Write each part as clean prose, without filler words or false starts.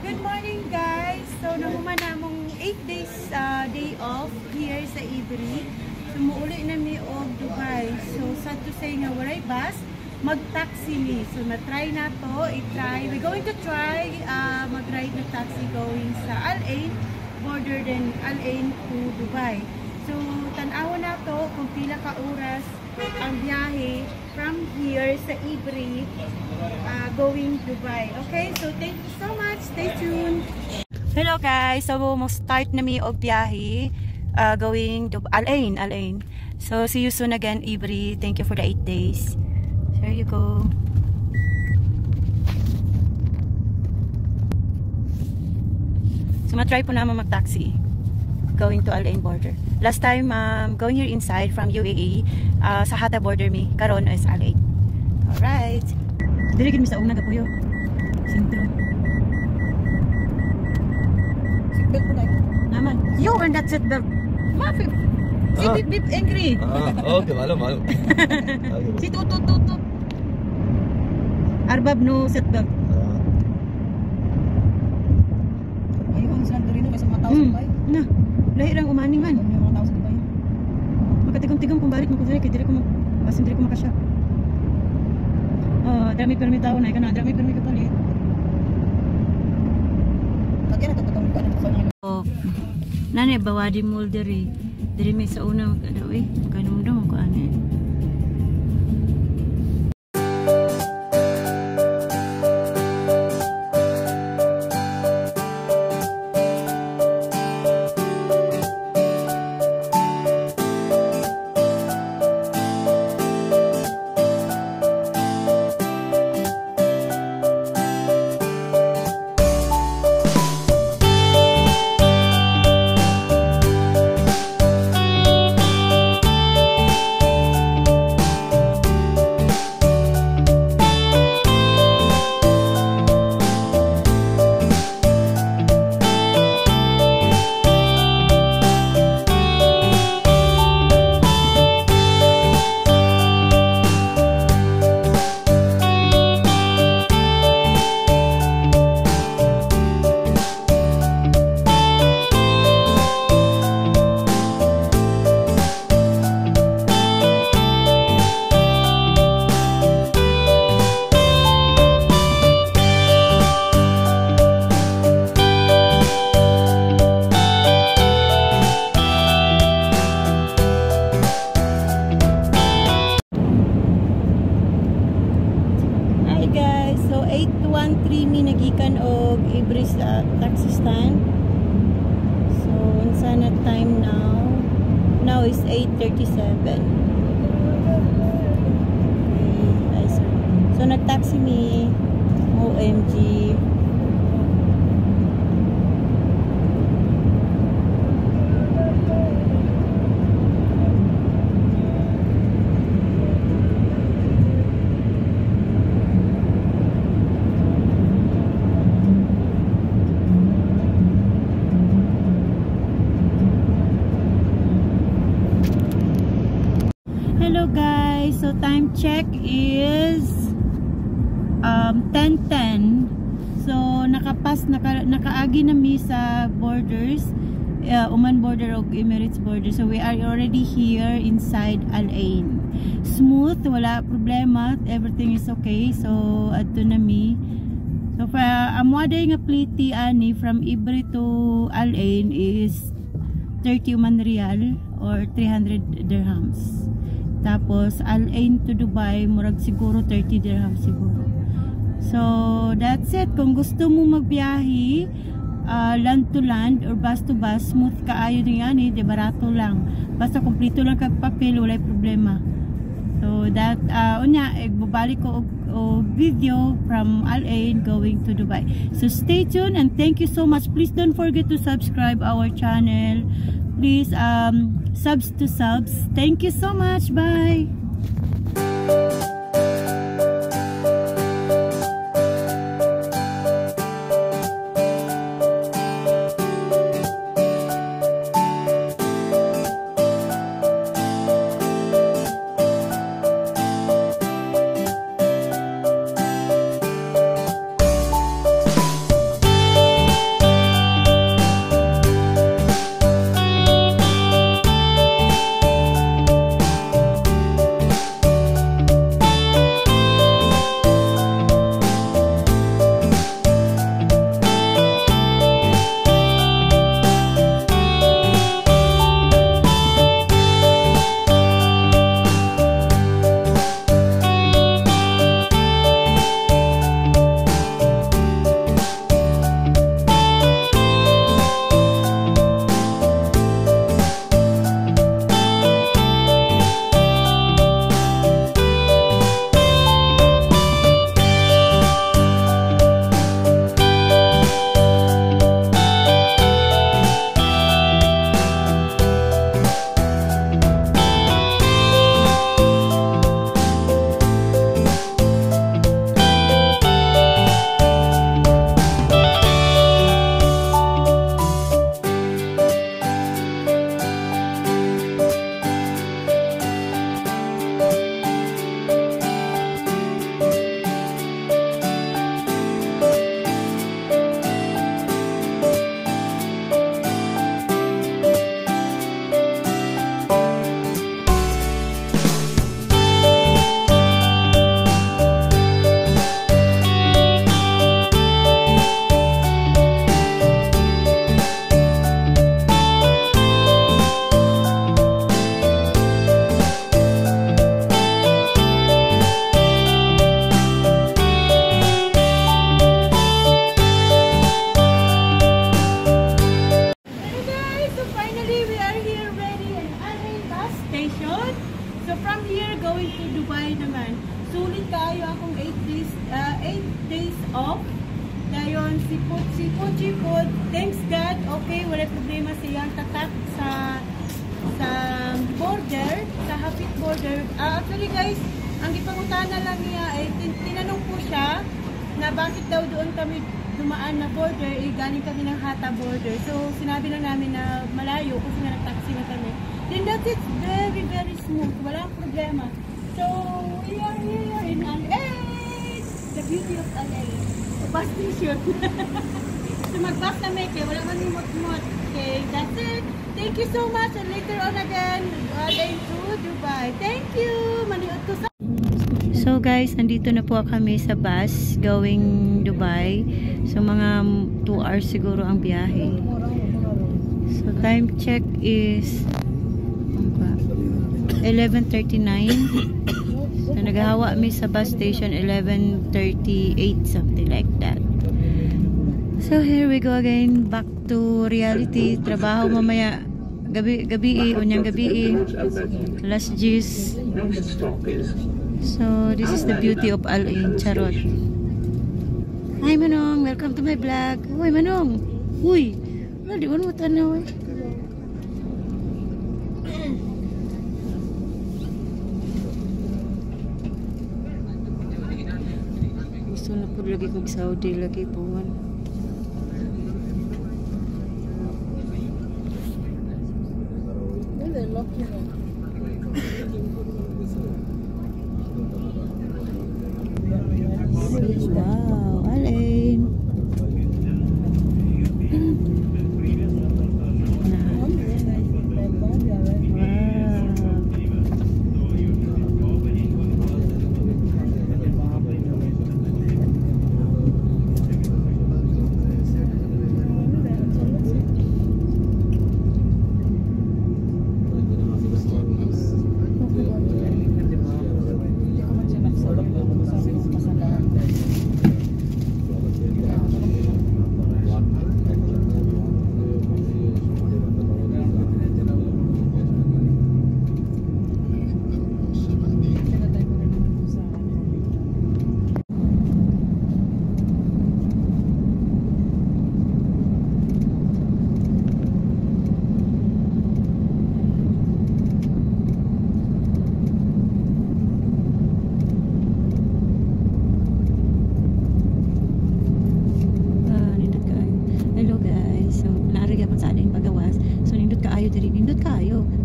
Good morning guys! So nahuman na mong 8 days day off here sa Ivory. So muuli na mi og Dubai. So sad to say nga waray bus, mag-taxi mi. So na-try na to, i-try. We're going to try mag-ride na taxi going sa Al Ain, border then Al Ain to Dubai. So tan-awa na to kung pila ka oras ang biyahe from here sa Ivory going Dubai. Okay, so thank you so much. Stay tuned. Hello guys, so mo start na mi og biyahe going to Al Ain. So see you soon again Ivory. Thank you for the 8 days. There you go. So matry po naman mag-taxi going to Al Ain border. Last time going here inside from UAE sa Hatta border mi karon is Al Ain. Alright. Dili gid mi sa una gapuyo. Sintro. Seatbelt po tayo. Naman. You and that seatbelt. Mafif. Si Bip Bip angry. Okay, malam. Si Tut. Arbab no seatbelt. Ayun, saan dito kasi mga tao sa Dubai. Na. Lahi lang umaning man. May mga tao sa Dubai. Magkatigong-tigong kung balik mo ko diri kay diri ko basin diri ko makasya. Dami permi tao na kana, dami permi kapalit. Kaya natatawag ka na sa Oh. Nane bawadi mall diri. Diri mi sa una ano kanumdum ko ani. So 8:13 mi nagikan og Ivory sa taxi stand. So unsa na time now? Now is 8:37. So nag-taxi mi OMG. Hello guys, so time check is 10:10. So nakaagi na mi sa borders, Oman border o Emirates border. So we are already here inside Al Ain. Smooth, wala problema, everything is okay. So adto na mi. So for amwaday nga pliti ani from Ivory to Al Ain is 30 Oman Riyal or 300 dirhams. Tapos Al Ain to Dubai murag siguro 30 dirham siguro. So that's it. Kung gusto mo magbiyahe land to land or bus to bus, smooth kaayo din yan de barato lang. Basta kumpleto lang kag papel, walay problema. So that unya igbabalik ko og video from Al Ain going to Dubai. So stay tuned and thank you so much. Please don't forget to subscribe our channel. Please subs to subs. Thank you so much. Bye. Sipot. Thanks God, okay, wala problema siyang tatak sa border, sa hapit border. Actually guys, ang ipangutana lang niya ay tinanong po siya na bakit daw doon kami dumaan na border, galing kami ng Hata border. So sinabi lang namin na malayo kasi nga nag-taxi na kami. Then that is very very smooth, walang problema. So we are here in LA, the beauty of LA, the bus station. So mag-bus na may kaya wala man mot-mot. Okay, that's it. Thank you so much, and later on again, LA to Dubai. Thank you. Maniot ko sa. So guys, andito na po kami sa bus going Dubai. So mga 2 hours siguro ang biyahe. So time check is 11:39. So naghahawa kami sa bus station 11:38, something like that. So here we go again, back to reality. Trabaho mamaya gabi unyang gabi, last G's. So this is the beauty of Al Ain, charot. Hi Manong, welcome to my vlog. Uy Manong, uy, di mo tanaw eh. Gusto na po lagi kong Saudi lagi po. Wow, Alain.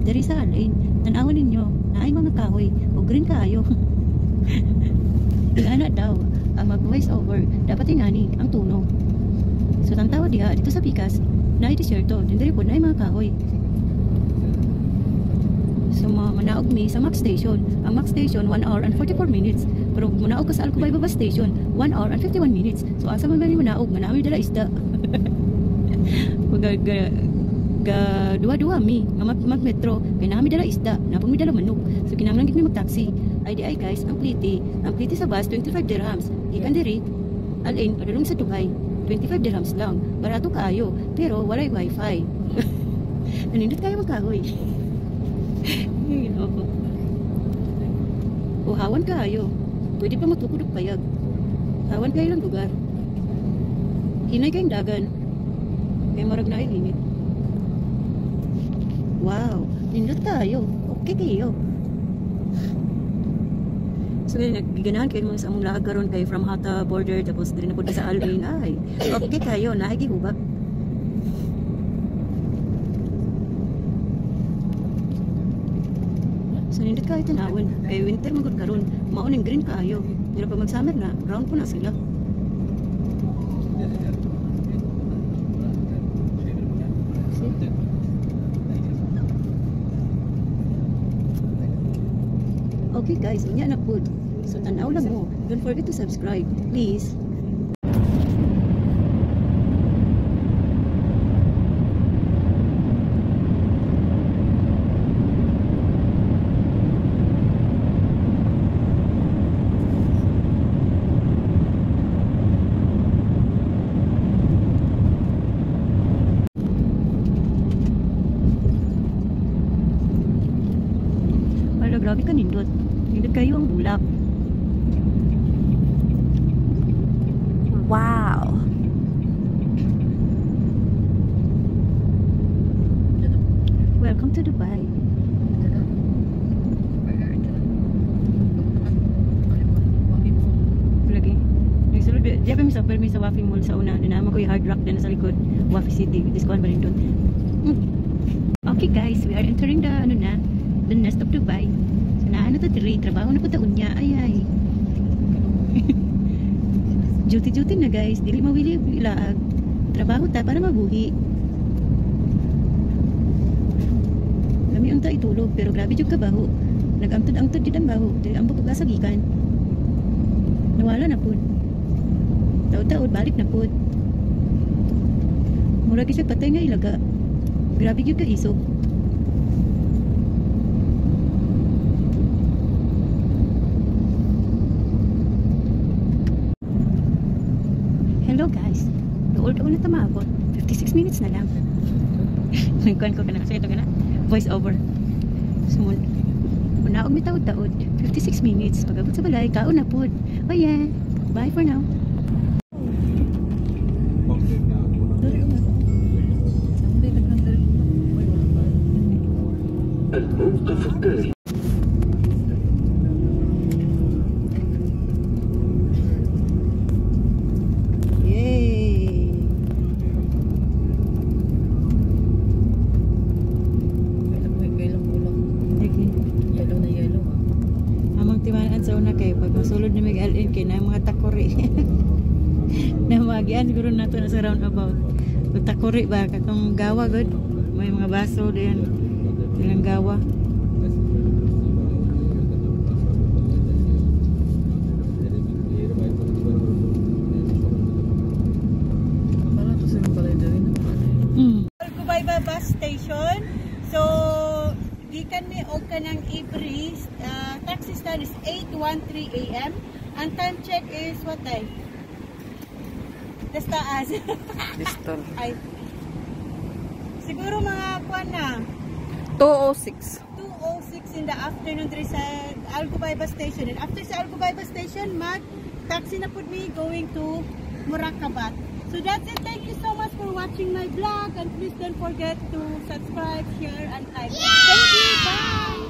Dari sa Alain, tanawan ninyo na ay mga kahoy o green kayo. Ana daw ang mag-voice over dapat ingani ang tuno. So tantawa diha dito sa Pikas na ay disyerto, dindiri po na ay mga kahoy. So manaog mi sa Max Station. Ang Max Station 1 hour and 44 minutes. Pero manaog ka sa Alcubay Baba Station 1 hour and 51 minutes. So asa man gani manaog, manami dala isda. Dua-dua mi nga mag-metro kay nami dala isda, napon mi dala manok. So kinahanglan gid mi mag-taxi. Ay guys, ang pliti sa bus 25 dirhams. Gikan diri Alain padulong sa Dubai 25 dirhams lang. Barato kaayo, pero walay wifi. Nanindot kayo magkahoy. O hawan kaayo. Pwede pa matukod og payag. Hawan kayo lang lugar. Hinay kayong dagan. Kay marag na ay limit. Wow, nindot tayo. Okay kayo. So, giganahan kayo mga sa among laag karon kayo from Hata border tapos diri na po sa Alain. Ay, okay kayo. Nakikihubak. So, nindot kayo tanawin. Kay winter magod karon. Mauning green kayo. Pero pag mag-summer na, brown po na sila. Okay guys, unya na po. So tanaw lang mo. Don't forget to subscribe, please. Wala, grabe ka nindot. Nindot kayo ang bulak. Wow! to Dubai. Lagi. Sulod diya pa mi sa permi sa Wafi Mall sa una. Dinama ko yung Hard Rock din sa likod. Wafi City. Discount pa rin doon. Okay guys, we are entering the the nest of Dubai. So na ano to diri, trabaho na po taon niya. Ay. Duty na guys, dili mawili ilaag. Trabaho ta para mabuhi. Kami unta itulog pero grabe jud kabaho. Nagangtod-angtod jud ang baho. Dili ang pag asagikan. Nawala na pud. Taud-taud balik na pud. Mura kisag patay nga ilaga. Grabe jud ka isog. Hello guys. Dool na tamabot. 56 minutes na lang. Nagkuhan ko ka na kasi ito ka na. Voice over. So, unaog may taod-taod. 56 minutes. Pagabot sa balay, kaon na po. Oh yeah. Bye for now. Sa una kayo pag masulod na mag-alin kayo na mga takori na magian siguro nato na sa roundabout kung takori ba katong gawa good may mga baso din ilang gawa para to sa balay din Alcubaiba bus station. So gikan mi og kanang Ibris, taxi stand is 8:13 AM and time check is what time? Taas. Distal. Ay. Siguro mga kuan na 2:06 in the afternoon diri sa Alcubaiba station. And after sa Alcubaiba station, mag taxi na pud me going to Murakabat. So that's it. Thank you so much for watching my vlog and please don't forget to subscribe, share and like. Thank you. Bye.